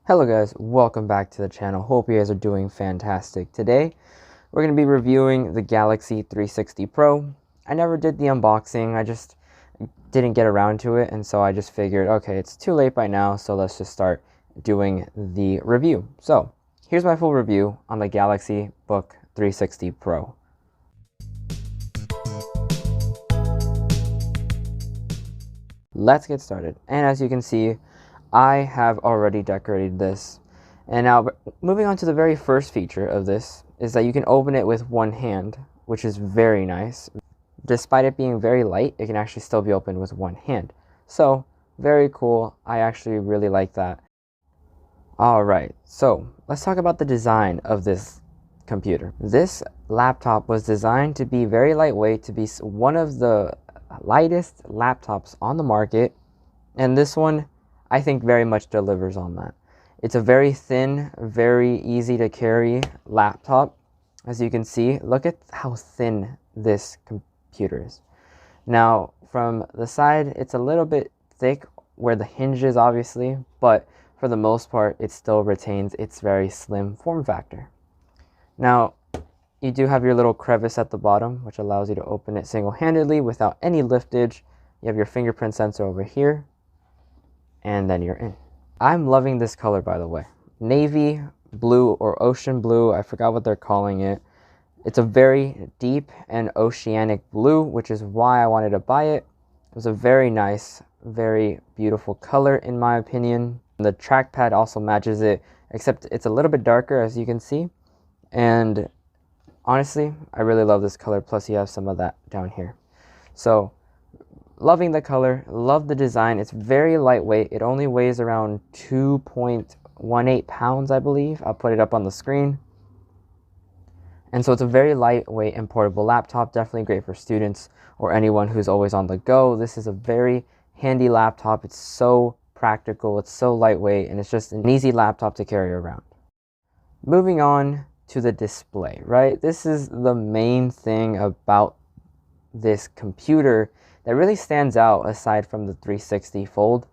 Hello guys, welcome back to the channel. Hope you guys are doing fantastic. Today, we're going to be reviewing the Galaxy 360 Pro. I never did the unboxing, I just didn't get around to it, and so I just figured, okay, it's too late by now, so let's just start doing the review. So, here's my full review on the Galaxy Book 360 Pro. Let's get started. And as you can see, I have already decorated this. And now moving on to the very first feature of this is that you can open it with one hand, which is very nice. Despite it being very light, it can actually still be opened with one hand. So very cool. I actually really like that. Alright, so let's talk about the design of this computer. This laptop was designed to be very lightweight, to be one of the lightest laptops on the market, and this one I think very much delivers on that. It's a very thin, very easy to carry laptop. As you can see, look at how thin this computer is. Now from the side it's a little bit thick where the hinge is, obviously, but for the most part it still retains its very slim form factor. Now you do have your little crevice at the bottom, which allows you to open it single-handedly without any liftage. You have your fingerprint sensor over here, and then you're in. I'm loving this color, by the way. Navy blue or ocean blue, I forgot what they're calling it. It's a very deep and oceanic blue, which is why I wanted to buy it. It was a very nice, very beautiful color in my opinion. The trackpad also matches it, except it's a little bit darker, as you can see. And honestly, I really love this color, plus you have some of that down here. So, loving the color, love the design. It's very lightweight. It only weighs around 2.18 pounds, I believe. I'll put it up on the screen. And so it's a very lightweight and portable laptop, definitely great for students or anyone who's always on the go. This is a very handy laptop. It's so practical, it's so lightweight, and it's just an easy laptop to carry around. Moving on to the display, right? This is the main thing about this computer that really stands out aside from the 360 Fold.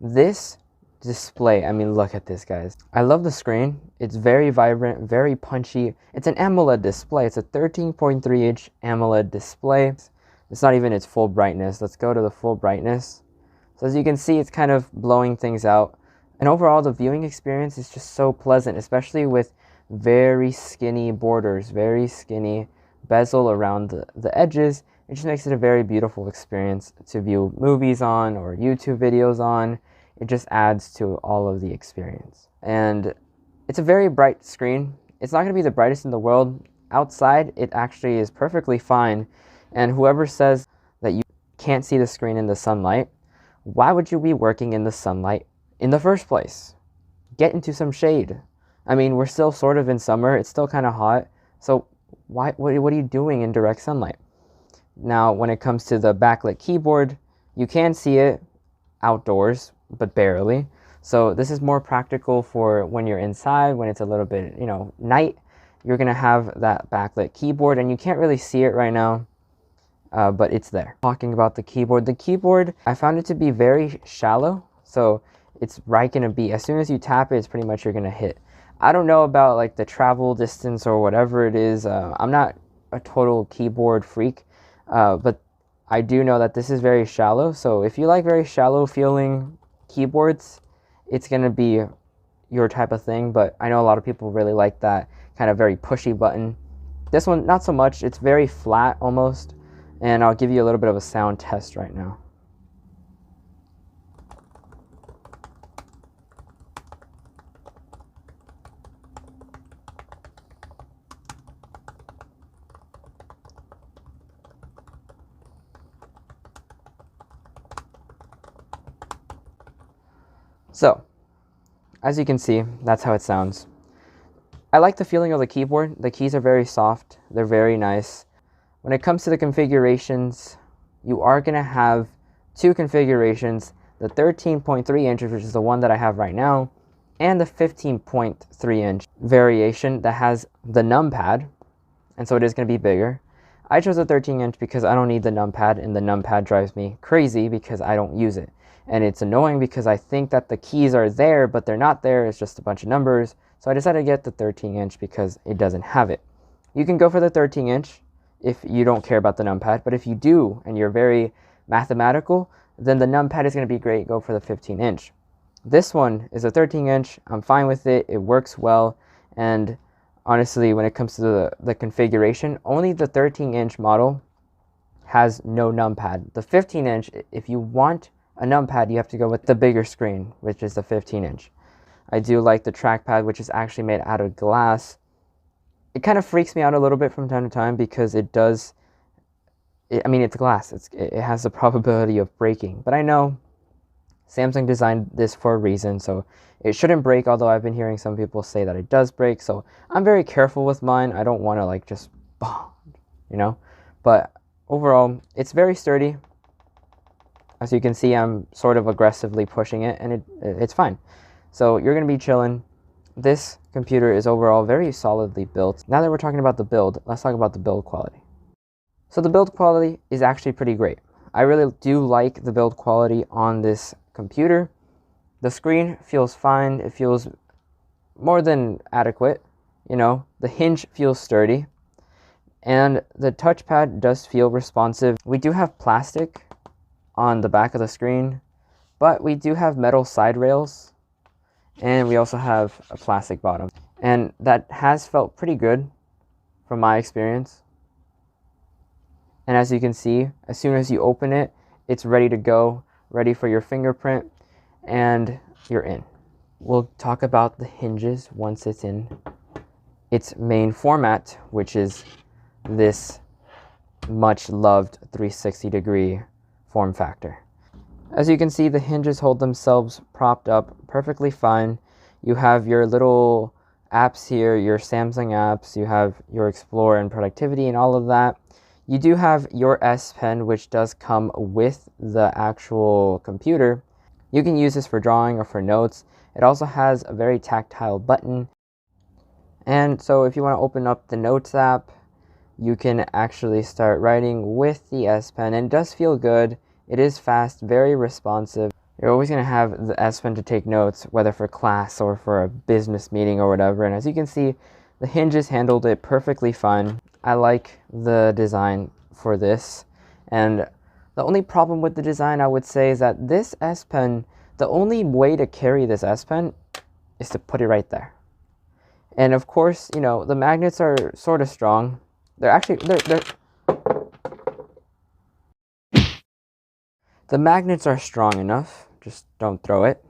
This display, I mean, look at this, guys. I love the screen. It's very vibrant, very punchy. It's an AMOLED display. It's a 13.3-inch AMOLED display. It's not even its full brightness. Let's go to the full brightness. So as you can see, it's kind of blowing things out. And overall, the viewing experience is just so pleasant, especially with very skinny borders, very skinny bezel around the edges. It just makes it a very beautiful experience to view movies on or YouTube videos on. It just adds to all of the experience. And it's a very bright screen. It's not going to be the brightest in the world. Outside, it actually is perfectly fine. And whoever says that you can't see the screen in the sunlight, why would you be working in the sunlight in the first place? Get into some shade. I mean, we're still sort of in summer. It's still kind of hot. So what are you doing in direct sunlight? Now, when it comes to the backlit keyboard, you can see it outdoors, but barely. So this is more practical for when you're inside, when it's a little bit, night. You're going to have that backlit keyboard, and you can't really see it right now, but it's there. Talking about the keyboard, I found it to be very shallow. So it's right going to be, as soon as you tap it, it's pretty much you're going to hit. I don't know about like the travel distance or whatever it is. I'm not a total keyboard freak, but I do know that this is very shallow. So if you like very shallow feeling keyboards, it's going to be your type of thing. But I know a lot of people really like that kind of very pushy button. This one, not so much. It's very flat almost. And I'll give you a little bit of a sound test right now. So, as you can see, that's how it sounds. I like the feeling of the keyboard. The keys are very soft. They're very nice. When it comes to the configurations, you are going to have two configurations. The 13.3 inches, which is the one that I have right now, and the 15.3 inch variation that has the numpad. And so it is going to be bigger. I chose a 13 inch because I don't need the numpad, and the numpad drives me crazy because I don't use it. and it's annoying because I think that the keys are there, but they're not there. It's just a bunch of numbers. So I decided to get the 13-inch because it doesn't have it. You can go for the 13-inch if you don't care about the numpad, but if you do and you're very mathematical, then the numpad is going to be great. Go for the 15-inch. This one is a 13-inch. I'm fine with it. It works well. And honestly, when it comes to the configuration, only the 13-inch model has no numpad. The 15-inch, if you want a numpad, you have to go with the bigger screen, which is the 15-inch. I do like the trackpad, which is actually made out of glass. It kind of freaks me out a little bit from time to time because it does, I mean, it's glass. It has the probability of breaking. But I know Samsung designed this for a reason, so it shouldn't break, although I've been hearing some people say that it does break. So I'm very careful with mine. I don't want to like just, you know, but overall, it's very sturdy. As you can see, I'm sort of aggressively pushing it, and it's fine. So you're going to be chilling. This computer is overall very solidly built. Now that we're talking about the build, let's talk about the build quality. So the build quality is actually pretty great. I really do like the build quality on this computer. The screen feels fine. It feels more than adequate. You know, the hinge feels sturdy. And the touchpad does feel responsive. We do have plastic on the back of the screen, but we do have metal side rails. And we also have a plastic bottom. And that has felt pretty good from my experience. And as you can see, as soon as you open it, it's ready to go, ready for your fingerprint, and you're in. We'll talk about the hinges once it's in its main format, which is this much loved 360-degree form factor. As you can see, the hinges hold themselves propped up perfectly fine. You have your little apps here, your Samsung apps, you have your Explorer and Productivity and all of that. You do have your S Pen, which does come with the actual computer. You can use this for drawing or for notes. It also has a very tactile button. And so if you want to open up the Notes app, you can actually start writing with the S Pen, and it does feel good. It is fast, very responsive. You're always going to have the S Pen to take notes, whether for class or for a business meeting or whatever. And as you can see, the hinges handled it perfectly fine. I like the design for this. And the only problem with the design, I would say, is that this S Pen, the only way to carry this S Pen is to put it right there. And of course, you know, the magnets are sort of strong. The magnets are strong enough, just don't throw it.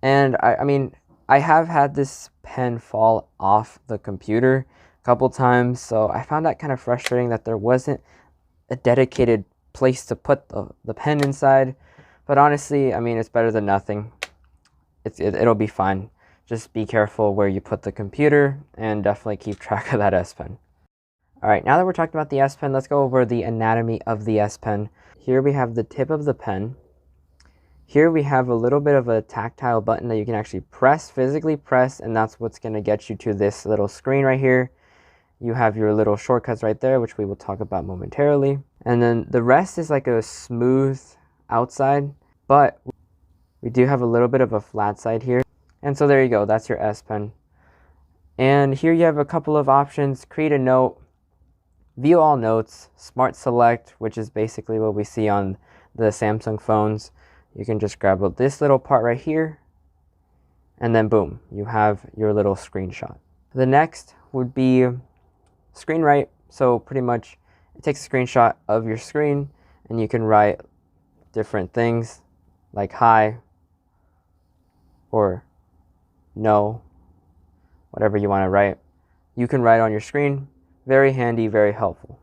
And I mean, I have had this pen fall off the computer a couple times, so I found that kind of frustrating that there wasn't a dedicated place to put the pen inside. But honestly, I mean, it's better than nothing. It'll be fine. Just be careful where you put the computer, and definitely keep track of that S Pen. Alright, now that we're talking about the S Pen, let's go over the anatomy of the S Pen. Here we have the tip of the pen. Here we have a little bit of a tactile button that you can actually press, physically press, and that's what's going to get you to this little screen right here. You have your little shortcuts right there, which we will talk about momentarily. And then the rest is like a smooth outside, but we do have a little bit of a flat side here. And so there you go, that's your S Pen. And here you have a couple of options: create a note, view all notes, smart select, which is basically what we see on the Samsung phones. You can just grab this little part right here, and then boom, you have your little screenshot. The next would be screen write. So pretty much it takes a screenshot of your screen, and you can write different things like hi or no, whatever you want to write. You can write on your screen. Very handy, very helpful.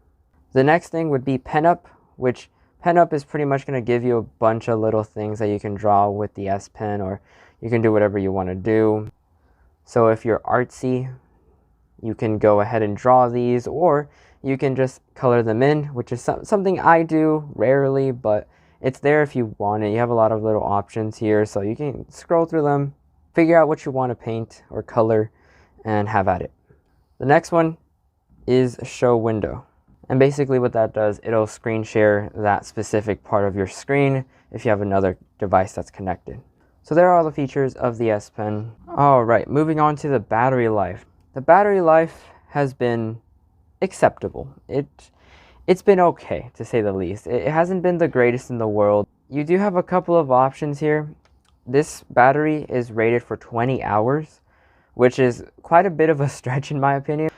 The next thing would be Pen Up, which Pen Up is pretty much going to give you a bunch of little things that you can draw with the S Pen, or you can do whatever you want to do. So if you're artsy, you can go ahead and draw these, or you can just color them in, which is something I do rarely, but it's there if you want it. You have a lot of little options here, so you can scroll through them, figure out what you want to paint or color, and have at it. The next one is Show Window. And basically what that does, it'll screen share that specific part of your screen if you have another device that's connected. So there are all the features of the S Pen. Alright, moving on to the battery life. The battery life has been acceptable. It's been okay, to say the least. It hasn't been the greatest in the world. You do have a couple of options here. This battery is rated for 20 hours, which is quite a bit of a stretch in my opinion.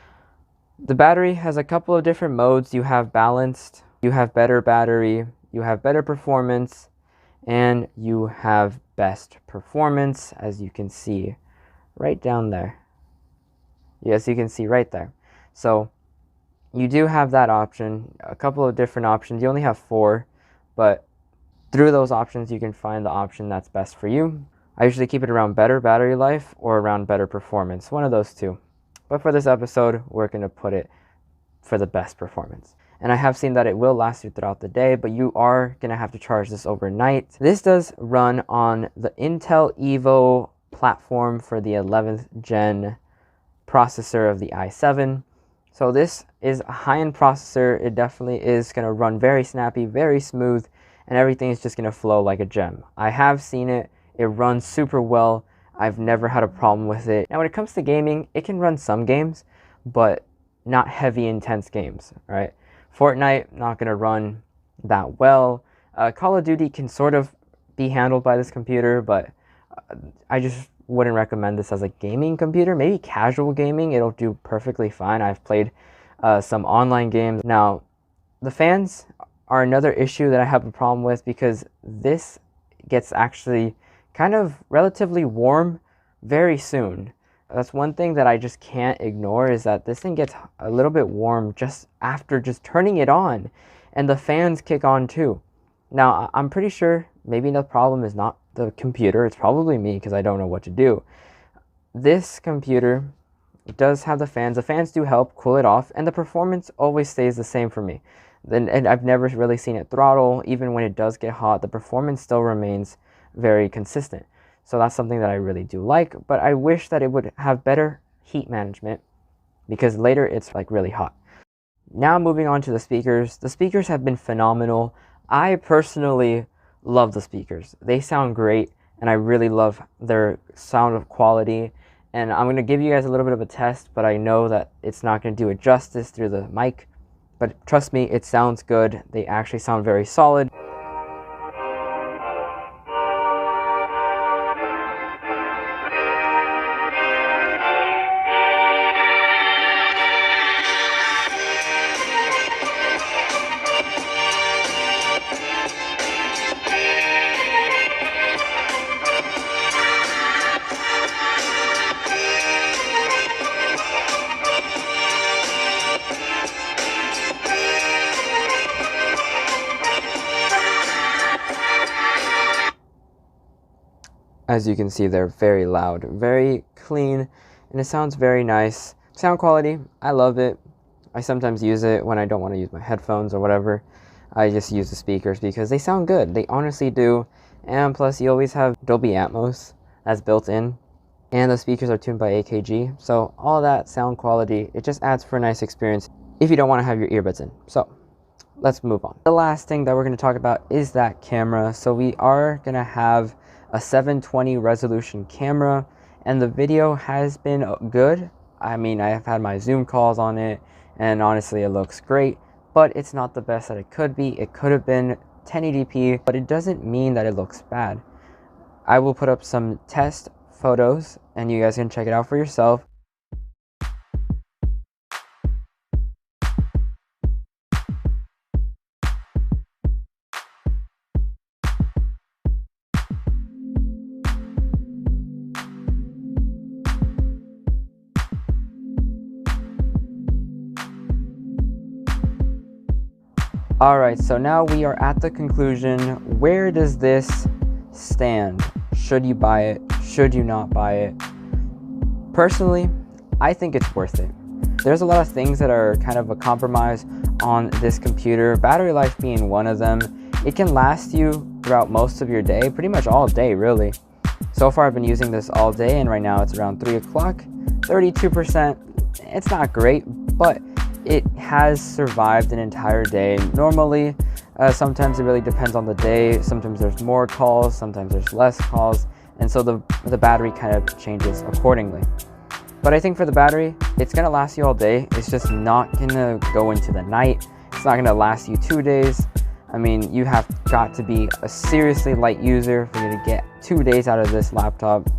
The battery has a couple of different modes. You have balanced, you have better battery, you have better performance, and you have best performance, as you can see right down there. Yes, you can see right there. So you do have that option, a couple of different options. You only have 4, but through those options you can find the option that's best for you. I usually keep it around better battery life or around better performance, one of those two. But for this episode, we're going to put it for the best performance. And I have seen that it will last you throughout the day, but you are going to have to charge this overnight. This does run on the Intel Evo platform for the 11th gen processor of the i7. So this is a high-end processor. It definitely is going to run very snappy, very smooth, and everything is just going to flow like a gem. I have seen it. It runs super well. I've never had a problem with it. Now when it comes to gaming, it can run some games, but not heavy, intense games, right? Fortnite, not going to run that well. Call of Duty can sort of be handled by this computer, but I just wouldn't recommend this as a gaming computer. Maybe casual gaming, it'll do perfectly fine. I've played some online games. Now, the fans are another issue that I have a problem with because this gets actually kind of relatively warm very soon. That's one thing that I just can't ignore, is that this thing gets a little bit warm just after just turning it on, and the fans kick on too. Now, I'm pretty sure maybe the problem is not the computer, it's probably me because I don't know what to do. This computer does have the fans do help cool it off, and the performance always stays the same for me. And I've never really seen it throttle. Even when it does get hot, the performance still remains very consistent. So that's something that I really do like, but I wish that it would have better heat management because later it's like really hot. Now moving on to the speakers. The speakers have been phenomenal. I personally love the speakers. They sound great, and I really love their sound quality. And I'm going to give you guys a little bit of a test, but I know that it's not going to do it justice through the mic. But trust me, it sounds good. They actually sound very solid. As you can see, they're very loud, very clean, and it sounds very nice. Sound quality, I love it. I sometimes use it when I don't want to use my headphones or whatever. I just use the speakers because they sound good. They honestly do. And plus, you always have Dolby Atmos that's built in. And the speakers are tuned by AKG. So all that sound quality, it just adds for a nice experience if you don't want to have your earbuds in. So let's move on. The last thing that we're going to talk about is that camera. So we are going to have a 720 resolution camera, and the video has been good. I mean, I have had my Zoom calls on it, and honestly it looks great, but it's not the best that it could be. It could have been 1080p, but it doesn't mean that it looks bad. I will put up some test photos and you guys can check it out for yourself. Alright, so now we are at the conclusion. Where does this stand? Should you buy it? Should you not buy it? Personally, I think it's worth it. There's a lot of things that are kind of a compromise on this computer, battery life being one of them. It can last you throughout most of your day, pretty much all day really. So far I've been using this all day, and right now it's around 3 o'clock, 32%. It's not great, but it has survived an entire day. Normally, sometimes it really depends on the day. Sometimes there's more calls, sometimes there's less calls, and so the battery kind of changes accordingly. But I think for the battery, it's gonna last you all day. It's just not gonna go into the night. It's not gonna last you 2 days. I mean, you have got to be a seriously light user for you to get 2 days out of this laptop.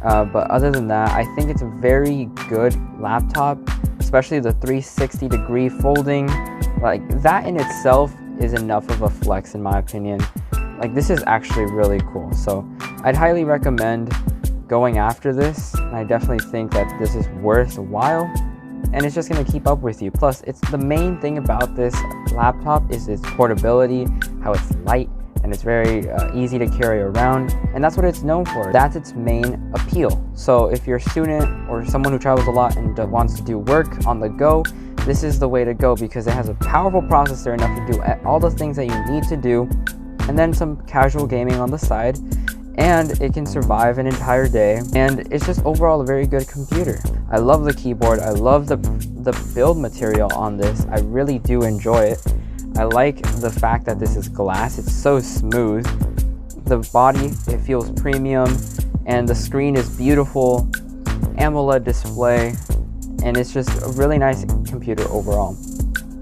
But other than that, I think it's a very good laptop, especially the 360-degree folding. Like, that in itself is enough of a flex in my opinion. Like, this is actually really cool. So I'd highly recommend going after this. And I definitely think that this is worth a while, and it's just going to keep up with you. Plus, it's the main thing about this laptop is its portability, how it's light, and it's very easy to carry around, and that's what it's known for. That's its main appeal. So if you're a student or someone who travels a lot and wants to do work on the go, this is the way to go, because it has a powerful processor enough to do all the things that you need to do, and then some casual gaming on the side, and it can survive an entire day, and it's just overall a very good computer. I love the keyboard. I love the build material on this. I really do enjoy it. I like the fact that this is glass. It's so smooth. The body, it feels premium, and the screen is beautiful, AMOLED display, and it's just a really nice computer overall.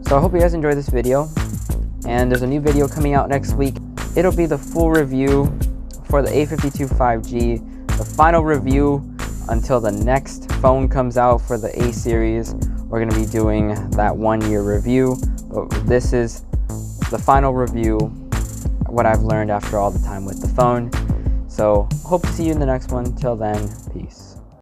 So I hope you guys enjoyed this video, and there's a new video coming out next week. It'll be the full review for the A52 5G, the final review until the next phone comes out for the A series. We're going to be doing that 1-year review, but this is the final review, what I've learned after all the time with the phone. So hope to see you in the next one. Till then, peace.